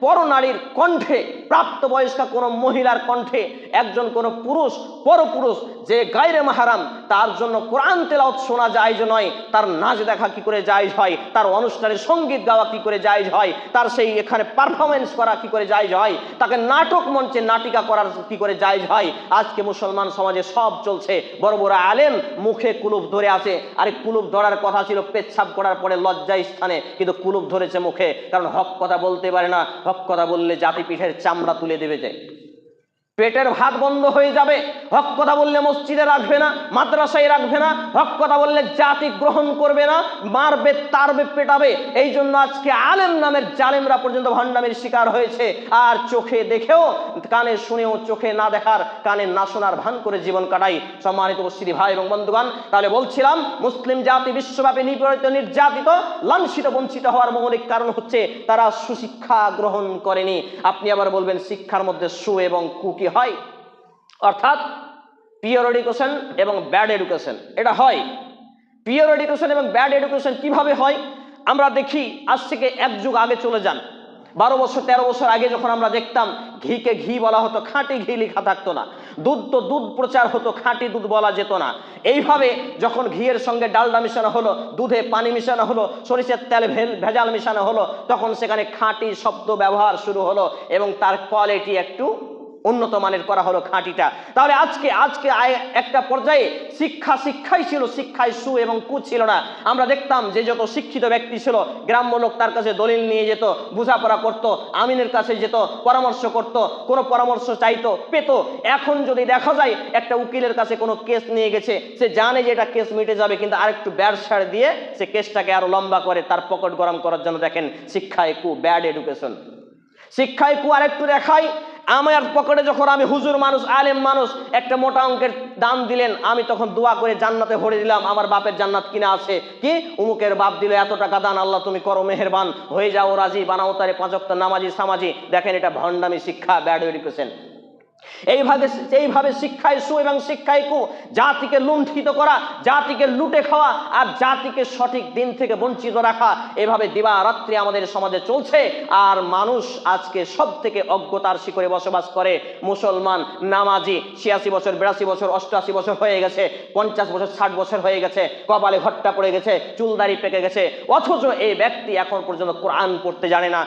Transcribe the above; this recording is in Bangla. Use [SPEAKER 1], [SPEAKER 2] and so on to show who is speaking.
[SPEAKER 1] পরনারীর কণ্ঠে, প্রাপ্তবয়স্কা কোনো মহিলার কণ্ঠে একজন কোনো পুরুষ, পরপুরুষ যে গায়রে মাহরাম, তার জন্য কোরআন তেলাওয়াত শোনা জায়েজ নয়, তার নাচ দেখা কি করে জায়েজ হয়, তার অনুষ্ঠানে সঙ্গীত গাওয়া কি করে জায়েজ হয়, তার সেই এখানে পারফরমেন্স করা কি করে জায়েজ হয়, তাকে নাটক মঞ্চে নাটিকা করার কি করে জায়েজ হয়। আজকে মুসলমান সমাজে সব চলছে। বড় বড় আলেম মুখে কুলুপ ধরে আছে, আরে কুলুপ ধরার কথা ছিল পেচ্ছাপ করার পরে লজ্জায় স্থানে, কিন্তু কুলুপ ধরেছে মুখে, কারণ হক কথা বলতে পারে না। হক কথা বললে জাতি পিঠের চামড়া তুলে দেবে, যে পেটের ভাত বন্ধ হয়ে যাবে। হক কথা বললে মসজিদে রাখবে না, মাদ্রাসায় রাখবে না, হক কথা বললে জাতি গ্রহণ করবে না, মারবে, তারবে, পেটাবে। এই জন্য আজকে আলেম নামের জালেমরা পর্যন্ত ভণ্ডামির শিকার হয়েছে। আর চোখে দেখেও, কানে শুনেও চোখে না দেখার, কানে না শোনার ভান করে জীবন কাটাই। সম্মানিত উপস্থিতি ভাই এবং বন্ধুগণ, তাহলে বলছিলাম মুসলিম জাতি বিশ্বব্যাপী নিপীড়িত, নির্যাতিত, লাঞ্ছিত, বঞ্চিত হওয়ার মৌলিক কারণ হচ্ছে তারা সুশিক্ষা গ্রহণ করেনি। আপনি আবার বলবেন শিক্ষার মধ্যে সু এবং কু কি হয়? অর্থাৎ পিওর এডুকেশন এবং ব্যাড এডুকেশন, এটা হয়। পিওর এডুকেশন এবং ব্যাড এডুকেশন কিভাবে হয় আমরা দেখি। আজ থেকে এক যুগ আগে চলে যান, 12 বছর 13 বছর আগে যখন আমরা দেখতাম ঘিকে ঘি বলা হতো, খাঁটি ঘি লেখা থাকতো না। দুধ তো দুধ প্রচার হতো, খাঁটি দুধ বলা যেত না। এইভাবে যখন ঘিয়ের সঙ্গে ডালডা মিশানো হলো, দুধে পানি মিশানো হলো, সরিষার তেলে ভেজাল মিশানো হলো, তখন সেখানে খাঁটি শব্দ ব্যবহার শুরু হলো এবং তার কোয়ালিটি একটু উন্নত মানের করা হলো, খাঁটিটা। তাহলে আজকে একটা পর্যায়ে শিক্ষাই ছিল, শিক্ষায় সু এবং কু ছিল না। আমরা দেখতাম যে যত শিক্ষিত ব্যক্তি ছিল, গ্রাম্য লোক তার কাছে দলিল নিয়ে যেত, বোঝাপড়া করত, আমিনের কাছে যেত, পরামর্শ করত, কোনো পরামর্শ চাইতো, পেত। এখন যদি দেখা যায় একটা উকিলের কাছে কোনো কেস নিয়ে গেছে, সে জানে যে এটা কেস মিটে যাবে, কিন্তু আরেকটু ব্যারসার দিয়ে সে কেসটাকে আরো লম্বা করে তার পকেট গরম করার জন্য। দেখেন শিক্ষায় কু, ব্যাড এডুকেশন। শিক্ষায় কু আরেকটু দেখাই। আমার পকেটে যখন আমি হুজুর মানুষ, আলেম মানুষ, একটা মোটা অঙ্কের দান দিলেন, আমি তখন দোয়া করে জান্নাতে ভরে দিলাম, আমার বাপের জান্নাত কিনা আছে কি, উমুকের বাপ দিল এত টাকা দান, আল্লাহ তুমি করো মেহেরবান, হয়ে যাও রাজি, বানাও তারে 5 ওয়াক্ত নামাজি সামাজি। দেখেন এটা ভণ্ডামি শিক্ষা, ব্যাড এডুকেশন। এইভাবে শিক্ষায় সু এবং শিক্ষায় কু জাতিকে লুণ্ঠিত করা, জাতিকে লুটে খাওয়া আর জাতিকে সঠিক দিন থেকে বঞ্চিত রাখা, এভাবে দিবারাত্রি আমাদের সমাজে চলছে। আর মানুষ আজকে সব থেকে অজ্ঞতার শিকরে বসবাস করে। মুসলমান নামাজি 86 বছর, 82 বছর, 88 বছর হয়ে গেছে, 50 বছর, 60 বছর হয়ে গেছে, কপালে ঘট্টা পড়ে গেছে, চুলদাড়ি পেকে গেছে, অথচ এই ব্যক্তি এখন পর্যন্ত কোরআন পড়তে জানে না।